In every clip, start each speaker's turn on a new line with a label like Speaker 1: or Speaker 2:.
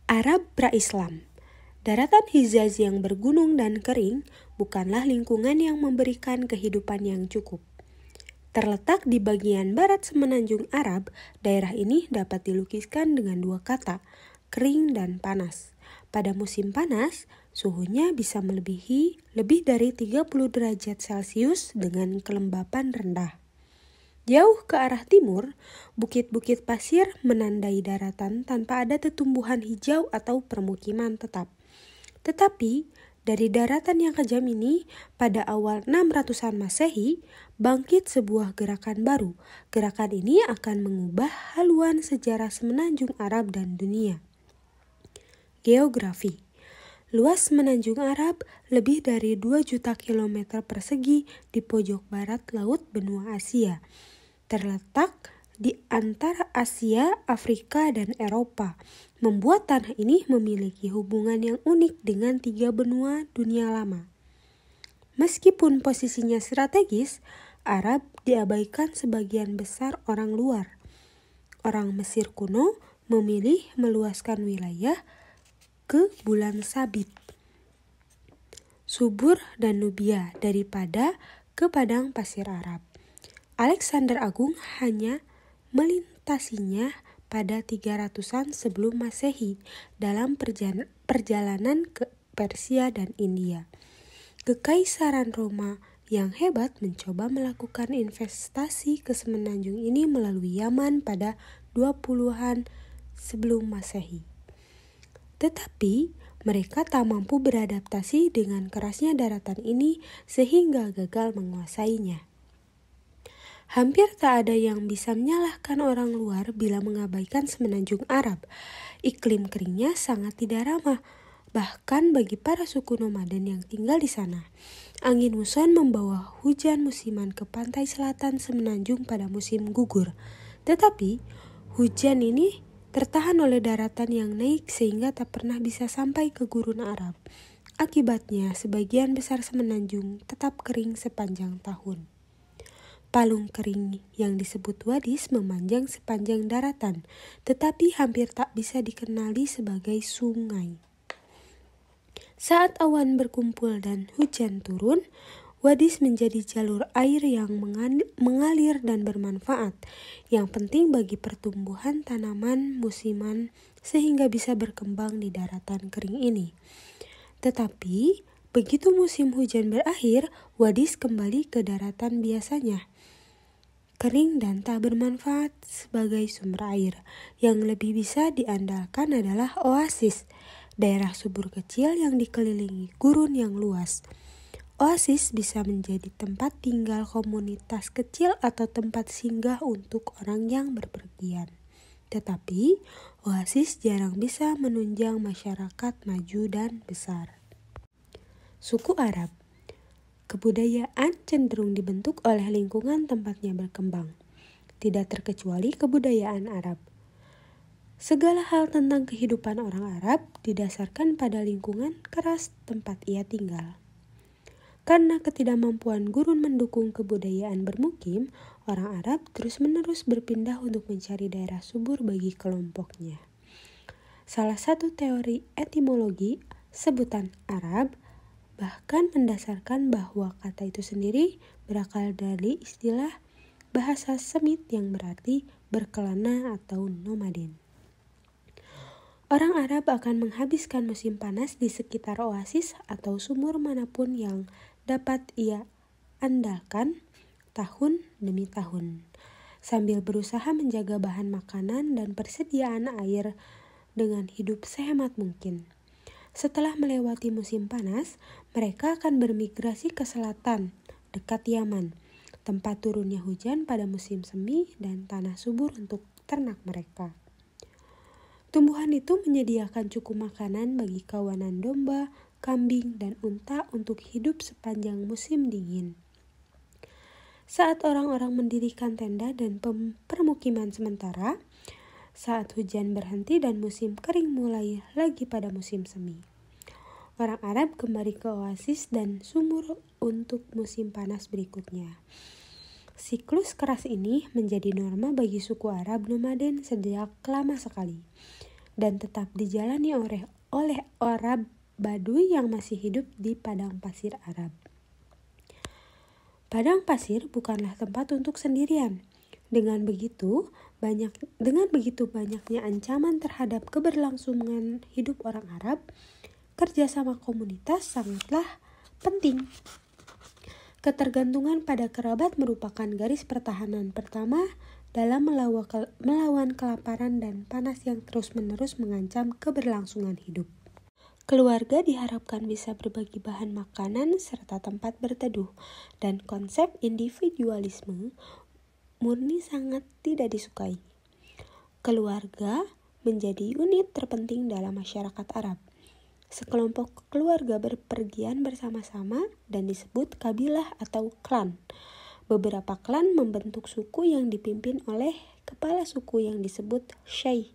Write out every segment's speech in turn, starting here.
Speaker 1: Arab pra-Islam. Daratan Hijaz yang bergunung dan kering bukanlah lingkungan yang memberikan kehidupan yang cukup. Terletak di bagian barat semenanjung Arab, daerah ini dapat dilukiskan dengan dua kata, kering dan panas. Pada musim panas, suhunya bisa melebihi lebih dari 30 derajat Celcius dengan kelembapan rendah. Jauh ke arah timur, bukit-bukit pasir menandai daratan tanpa ada tumbuhan hijau atau permukiman tetap. Tetapi, dari daratan yang kejam ini, pada awal 600-an Masehi, bangkit sebuah gerakan baru. Gerakan ini akan mengubah haluan sejarah semenanjung Arab dan dunia. Geografi. Luas semenanjung Arab lebih dari 2 juta kilometer persegi di pojok barat laut benua Asia. Terletak di antara Asia, Afrika, dan Eropa, membuat tanah ini memiliki hubungan yang unik dengan 3 benua dunia lama. Meskipun posisinya strategis, Arab diabaikan sebagian besar orang luar. Orang Mesir kuno memilih meluaskan wilayah ke Bulan Sabit, Subur, dan Nubia daripada ke padang pasir Arab. Alexander Agung hanya melintasinya pada 300-an sebelum Masehi dalam perjalanan ke Persia dan India. Kekaisaran Roma yang hebat mencoba melakukan investasi ke semenanjung ini melalui Yaman pada 20-an sebelum Masehi. Tetapi mereka tak mampu beradaptasi dengan kerasnya daratan ini sehingga gagal menguasainya. Hampir tak ada yang bisa menyalahkan orang luar bila mengabaikan semenanjung Arab. Iklim keringnya sangat tidak ramah, bahkan bagi para suku nomaden yang tinggal di sana. Angin muson membawa hujan musiman ke pantai selatan semenanjung pada musim gugur. Tetapi, hujan ini tertahan oleh daratan yang naik sehingga tak pernah bisa sampai ke gurun Arab. Akibatnya, sebagian besar semenanjung tetap kering sepanjang tahun. Palung kering yang disebut wadis memanjang sepanjang daratan, tetapi hampir tak bisa dikenali sebagai sungai. Saat awan berkumpul dan hujan turun, wadis menjadi jalur air yang mengalir dan bermanfaat, yang penting bagi pertumbuhan tanaman musiman sehingga bisa berkembang di daratan kering ini. Tetapi, begitu musim hujan berakhir, wadis kembali ke daratan biasanya. Kering dan tak bermanfaat sebagai sumber air. Yang lebih bisa diandalkan adalah oasis, daerah subur kecil yang dikelilingi gurun yang luas. Oasis bisa menjadi tempat tinggal komunitas kecil atau tempat singgah untuk orang yang berpergian. Tetapi, oasis jarang bisa menunjang masyarakat maju dan besar. Suku Arab. Kebudayaan cenderung dibentuk oleh lingkungan tempatnya berkembang, tidak terkecuali kebudayaan Arab. Segala hal tentang kehidupan orang Arab didasarkan pada lingkungan keras tempat ia tinggal. Karena ketidakmampuan gurun mendukung kebudayaan bermukim, orang Arab terus-menerus berpindah untuk mencari daerah subur bagi kelompoknya. Salah satu teori etimologi sebutan Arab bahkan mendasarkan bahwa kata itu sendiri berakal dari istilah bahasa Semit yang berarti berkelana atau nomaden. Orang Arab akan menghabiskan musim panas di sekitar oasis atau sumur manapun yang dapat ia andalkan tahun demi tahun, sambil berusaha menjaga bahan makanan dan persediaan air dengan hidup sehemat mungkin. Setelah melewati musim panas, mereka akan bermigrasi ke selatan, dekat Yaman, tempat turunnya hujan pada musim semi dan tanah subur untuk ternak mereka. Tumbuhan itu menyediakan cukup makanan bagi kawanan domba, kambing, dan unta untuk hidup sepanjang musim dingin. Saat orang-orang mendirikan tenda dan permukiman sementara, saat hujan berhenti dan musim kering mulai lagi pada musim semi, orang Arab kembali ke oasis dan sumur untuk musim panas berikutnya. Siklus keras ini menjadi norma bagi suku Arab nomaden sejak lama sekali. dan tetap dijalani oleh Arab Baduy yang masih hidup di padang pasir Arab. Padang pasir bukanlah tempat untuk sendirian. Dengan begitu banyaknya ancaman terhadap keberlangsungan hidup orang Arab, kerjasama komunitas sangatlah penting. Ketergantungan pada kerabat merupakan garis pertahanan pertama dalam melawan kelaparan dan panas yang terus-menerus mengancam keberlangsungan hidup. Keluarga diharapkan bisa berbagi bahan makanan serta tempat berteduh, dan konsep individualisme murni sangat tidak disukai. Keluarga menjadi unit terpenting dalam masyarakat Arab. Sekelompok keluarga berpergian bersama-sama dan disebut kabilah atau klan. Beberapa klan membentuk suku yang dipimpin oleh kepala suku yang disebut syekh.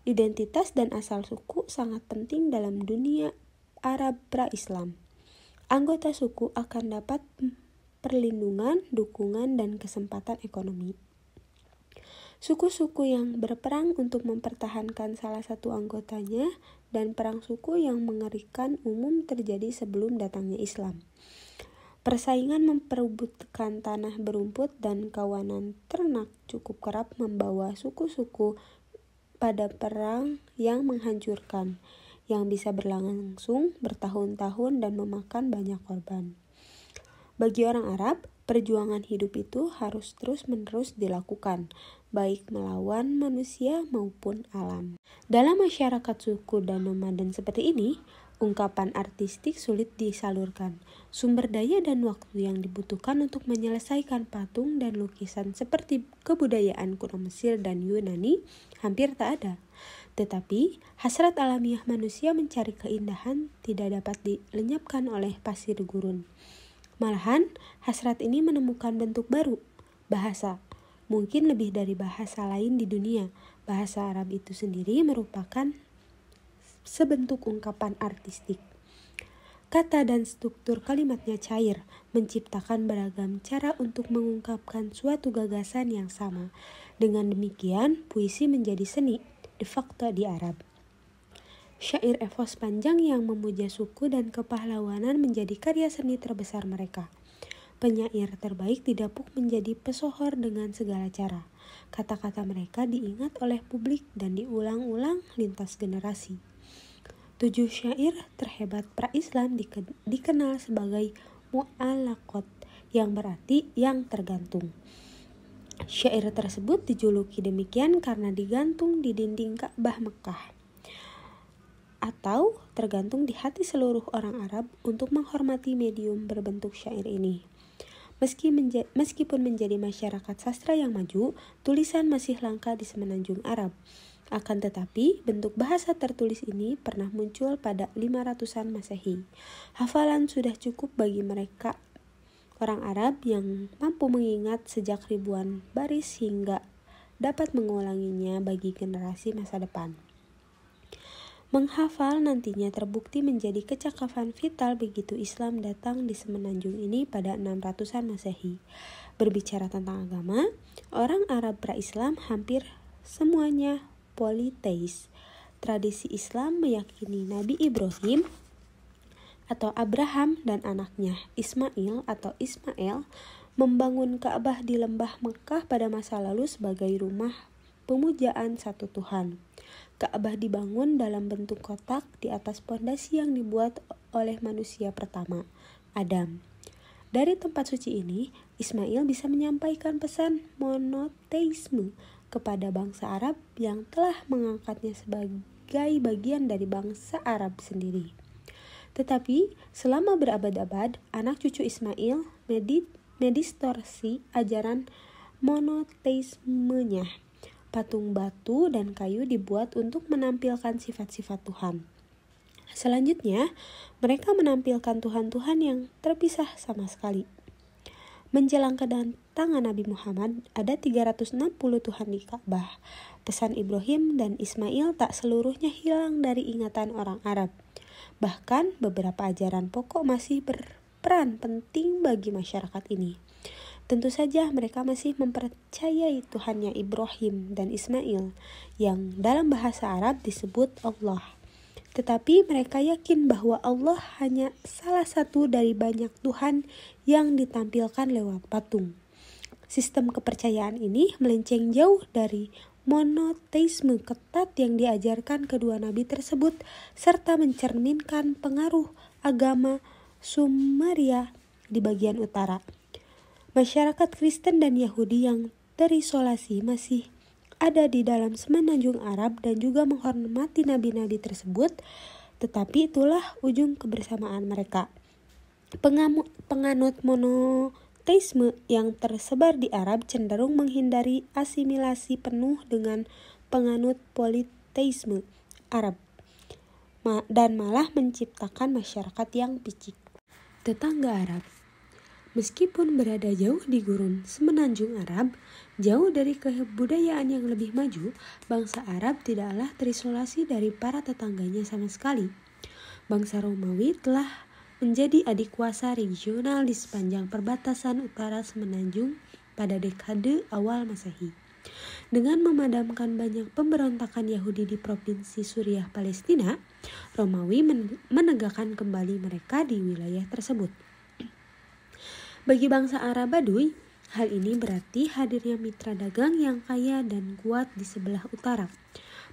Speaker 1: Identitas dan asal suku sangat penting dalam dunia Arab pra-Islam. Anggota suku akan dapat perlindungan, dukungan, dan kesempatan ekonomi. Suku-suku yang berperang untuk mempertahankan salah satu anggotanya dan perang suku yang mengerikan umum terjadi sebelum datangnya Islam. Persaingan memperebutkan tanah berumput dan kawanan ternak cukup kerap membawa suku-suku pada perang yang menghancurkan, yang bisa berlangsung bertahun-tahun dan memakan banyak korban. Bagi orang Arab, perjuangan hidup itu harus terus-menerus dilakukan, baik melawan manusia maupun alam. Dalam masyarakat suku dan nomaden seperti ini, ungkapan artistik sulit disalurkan. Sumber daya dan waktu yang dibutuhkan untuk menyelesaikan patung dan lukisan seperti kebudayaan kuno Mesir dan Yunani hampir tak ada. Tetapi, hasrat alamiah manusia mencari keindahan tidak dapat dilenyapkan oleh pasir gurun. Malahan, hasrat ini menemukan bentuk baru, bahasa. Mungkin lebih dari bahasa lain di dunia, bahasa Arab itu sendiri merupakan sebentuk ungkapan artistik. Kata dan struktur kalimatnya cair, menciptakan beragam cara untuk mengungkapkan suatu gagasan yang sama. Dengan demikian, puisi menjadi seni, de facto di Arab. Syair epos panjang yang memuja suku dan kepahlawanan menjadi karya seni terbesar mereka. Penyair terbaik didapuk menjadi pesohor dengan segala cara. Kata-kata mereka diingat oleh publik dan diulang-ulang lintas generasi. 7 syair terhebat pra-Islam dikenal sebagai mu'allaqat, yang berarti yang tergantung. Syair tersebut dijuluki demikian karena digantung di dinding Ka'bah Mekah, atau tergantung di hati seluruh orang Arab untuk menghormati medium berbentuk syair ini. Meskipun menjadi masyarakat sastra yang maju, tulisan masih langka di semenanjung Arab. Akan tetapi, bentuk bahasa tertulis ini pernah muncul pada 500-an Masehi. Hafalan sudah cukup bagi mereka orang Arab yang mampu mengingat sejak ribuan baris hingga dapat mengulanginya bagi generasi masa depan. Menghafal nantinya terbukti menjadi kecakapan vital begitu Islam datang di semenanjung ini pada 600-an Masehi. Berbicara tentang agama, orang Arab pra-Islam hampir semuanya politeis. Tradisi Islam meyakini Nabi Ibrahim atau Abraham dan anaknya Ismail membangun Ka'bah di lembah Mekah pada masa lalu sebagai rumah pemujaan satu Tuhan. Ka'bah dibangun dalam bentuk kotak di atas pondasi yang dibuat oleh manusia pertama, Adam. Dari tempat suci ini, Ismail bisa menyampaikan pesan monoteisme kepada bangsa Arab yang telah mengangkatnya sebagai bagian dari bangsa Arab sendiri. Tetapi, selama berabad-abad, anak cucu Ismail mendistorsi ajaran monoteismenya. Patung batu dan kayu dibuat untuk menampilkan sifat-sifat Tuhan. Selanjutnya, mereka menampilkan Tuhan-Tuhan yang terpisah sama sekali. Menjelang kedatangan Nabi Muhammad, ada 360 Tuhan di Ka'bah. Pesan Ibrahim dan Ismail tak seluruhnya hilang dari ingatan orang Arab. Bahkan beberapa ajaran pokok masih berperan penting bagi masyarakat ini. Tentu saja mereka masih mempercayai Tuhannya Ibrahim dan Ismail yang dalam bahasa Arab disebut Allah. Tetapi mereka yakin bahwa Allah hanya salah satu dari banyak Tuhan yang ditampilkan lewat patung. Sistem kepercayaan ini melenceng jauh dari monoteisme ketat yang diajarkan kedua nabi tersebut serta mencerminkan pengaruh agama Sumeria di bagian utara. Masyarakat Kristen dan Yahudi yang terisolasi masih ada di dalam semenanjung Arab dan juga menghormati nabi-nabi tersebut, tetapi itulah ujung kebersamaan mereka. Penganut monoteisme yang tersebar di Arab cenderung menghindari asimilasi penuh dengan penganut politeisme Arab dan malah menciptakan masyarakat yang picik. Tetangga Arab. Meskipun berada jauh di gurun semenanjung Arab, jauh dari kebudayaan yang lebih maju, bangsa Arab tidaklah terisolasi dari para tetangganya sama sekali. Bangsa Romawi telah menjadi adik kuasa regional di sepanjang perbatasan utara semenanjung pada dekade awal Masehi. Dengan memadamkan banyak pemberontakan Yahudi di provinsi Suriah Palestina, Romawi menegakkan kembali mereka di wilayah tersebut. Bagi bangsa Arab Baduy, hal ini berarti hadirnya mitra dagang yang kaya dan kuat di sebelah utara.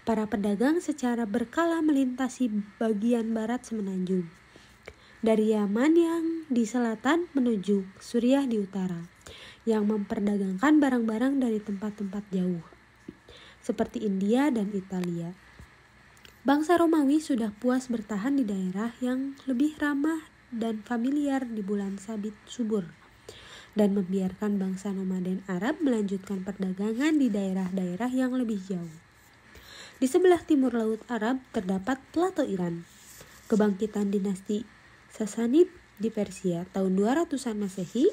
Speaker 1: Para pedagang secara berkala melintasi bagian barat semenanjung, dari Yaman yang di selatan menuju Suriah di utara, yang memperdagangkan barang-barang dari tempat-tempat jauh, seperti India dan Italia. Bangsa Romawi sudah puas bertahan di daerah yang lebih ramah dan familiar di bulan sabit subur, dan membiarkan bangsa nomaden Arab melanjutkan perdagangan di daerah-daerah yang lebih jauh. Di sebelah timur Laut Arab terdapat Plato Iran. Kebangkitan dinasti Sasanid di Persia tahun 200-an Masehi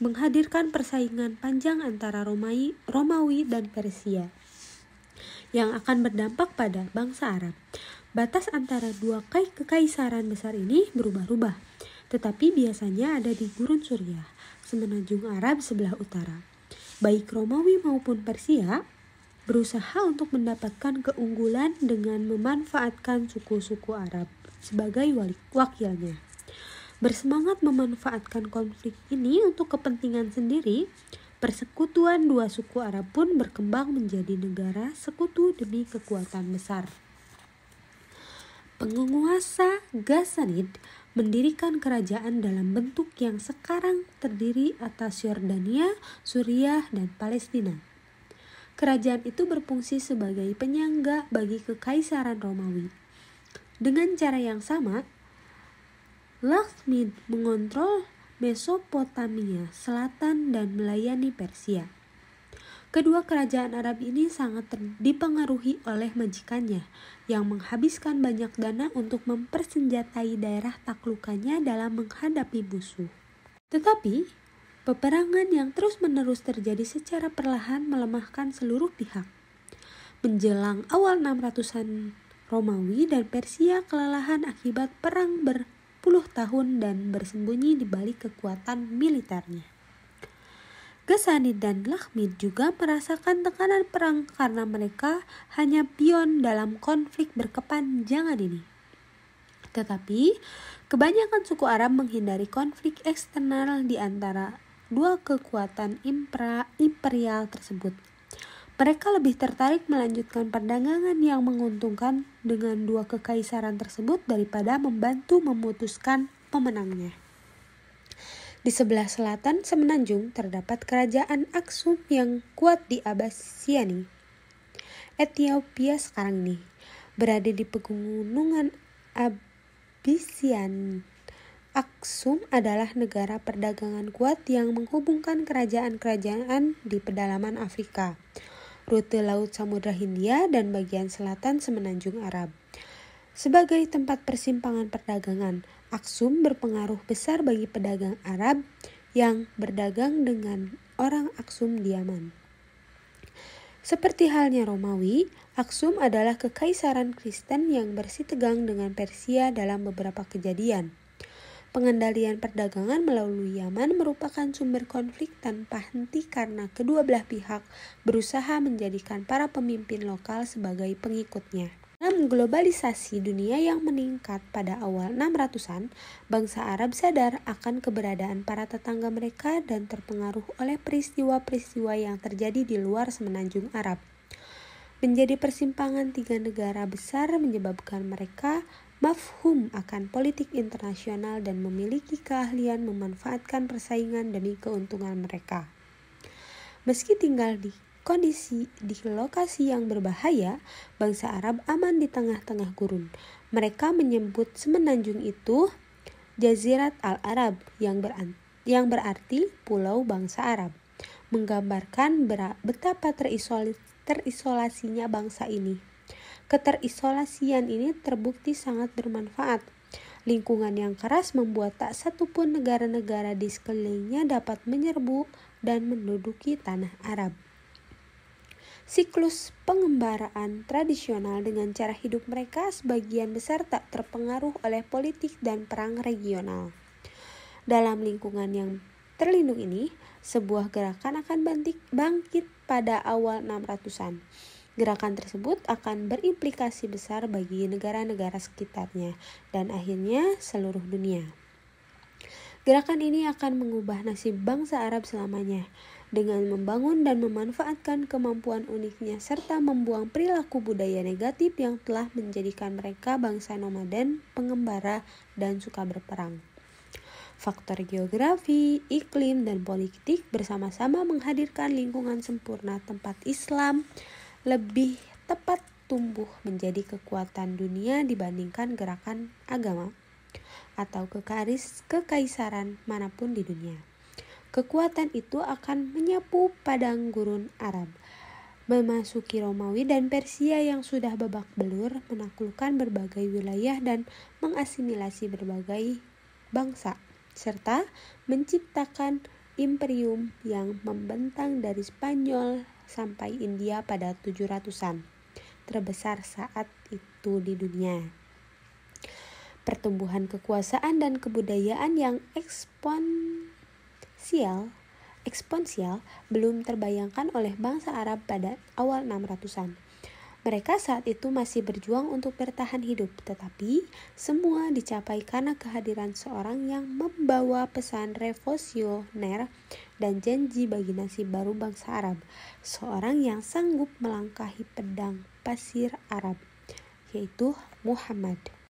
Speaker 1: menghadirkan persaingan panjang antara Romawi dan Persia yang akan berdampak pada bangsa Arab. Batas antara dua kekaisaran besar ini berubah-ubah, tetapi biasanya ada di gurun Suriah, semenanjung Arab sebelah utara. Baik Romawi maupun Persia berusaha untuk mendapatkan keunggulan dengan memanfaatkan suku-suku Arab sebagai wakilnya. Bersemangat memanfaatkan konflik ini untuk kepentingan sendiri, persekutuan dua suku Arab pun berkembang menjadi negara sekutu demi kekuatan besar. Penguasa Ghassanid mendirikan kerajaan dalam bentuk yang sekarang terdiri atas Yordania, Suriah, dan Palestina. Kerajaan itu berfungsi sebagai penyangga bagi kekaisaran Romawi. Dengan cara yang sama, Lakhmid mengontrol Mesopotamia Selatan dan melayani Persia. Kedua kerajaan Arab ini sangat dipengaruhi oleh majikannya yang menghabiskan banyak dana untuk mempersenjatai daerah taklukannya dalam menghadapi musuh. Tetapi, peperangan yang terus-menerus terjadi secara perlahan melemahkan seluruh pihak. Menjelang awal 600-an, Romawi dan Persia kelelahan akibat perang berpuluh tahun dan bersembunyi di balik kekuatan militernya. Ghassanid dan Lakhmid juga merasakan tekanan perang karena mereka hanya pion dalam konflik berkepanjangan ini. Tetapi, kebanyakan suku Arab menghindari konflik eksternal di antara dua kekuatan imperial tersebut. Mereka lebih tertarik melanjutkan perdagangan yang menguntungkan dengan dua kekaisaran tersebut daripada membantu memutuskan pemenangnya. Di sebelah selatan semenanjung terdapat kerajaan Aksum yang kuat di Abyssinia, Ethiopia sekarang ini, berada di pegunungan Abyssinia. Aksum adalah negara perdagangan kuat yang menghubungkan kerajaan-kerajaan di pedalaman Afrika, rute Laut Samudra Hindia, dan bagian selatan semenanjung Arab. Sebagai tempat persimpangan perdagangan, Aksum berpengaruh besar bagi pedagang Arab yang berdagang dengan orang Aksum di Yaman. Seperti halnya Romawi, Aksum adalah kekaisaran Kristen yang bersitegang dengan Persia dalam beberapa kejadian. Pengendalian perdagangan melalui Yaman merupakan sumber konflik tanpa henti karena kedua belah pihak berusaha menjadikan para pemimpin lokal sebagai pengikutnya. Dalam globalisasi dunia yang meningkat pada awal 600-an, bangsa Arab sadar akan keberadaan para tetangga mereka dan terpengaruh oleh peristiwa-peristiwa yang terjadi di luar semenanjung Arab. Menjadi persimpangan tiga negara besar menyebabkan mereka mafhum akan politik internasional dan memiliki keahlian memanfaatkan persaingan demi keuntungan mereka. Meski tinggal di lokasi yang berbahaya, bangsa Arab aman di tengah-tengah gurun. Mereka menyebut semenanjung itu Jazirat al-Arab yang berarti pulau bangsa Arab, menggambarkan betapa terisolasinya bangsa ini. Keterisolasian ini terbukti sangat bermanfaat. Lingkungan yang keras membuat tak satu pun negara-negara di sekelilingnya dapat menyerbu dan menduduki tanah Arab. Siklus pengembaraan tradisional dengan cara hidup mereka sebagian besar tak terpengaruh oleh politik dan perang regional. Dalam lingkungan yang terlindung ini, sebuah gerakan akan bangkit pada awal 600-an. Gerakan tersebut akan berimplikasi besar bagi negara-negara sekitarnya dan akhirnya seluruh dunia. Gerakan ini akan mengubah nasib bangsa Arab selamanya dengan membangun dan memanfaatkan kemampuan uniknya serta membuang perilaku budaya negatif yang telah menjadikan mereka bangsa nomaden, pengembara, dan suka berperang. Faktor geografi, iklim, dan politik bersama-sama menghadirkan lingkungan sempurna tempat Islam lebih tepat tumbuh menjadi kekuatan dunia dibandingkan gerakan agama atau kekaisaran manapun di dunia. Kekuatan itu akan menyapu padang gurun Arab, memasuki Romawi dan Persia yang sudah babak belur, menaklukkan berbagai wilayah dan mengasimilasi berbagai bangsa, serta menciptakan imperium yang membentang dari Spanyol sampai India pada 700-an, terbesar saat itu di dunia. Pertumbuhan kekuasaan dan kebudayaan yang eksponensial belum terbayangkan oleh bangsa Arab pada awal 600-an. Mereka saat itu masih berjuang untuk bertahan hidup, tetapi semua dicapai karena kehadiran seorang yang membawa pesan revolusioner dan janji bagi nasib baru bangsa Arab, seorang yang sanggup melangkahi pedang pasir Arab, yaitu Muhammad.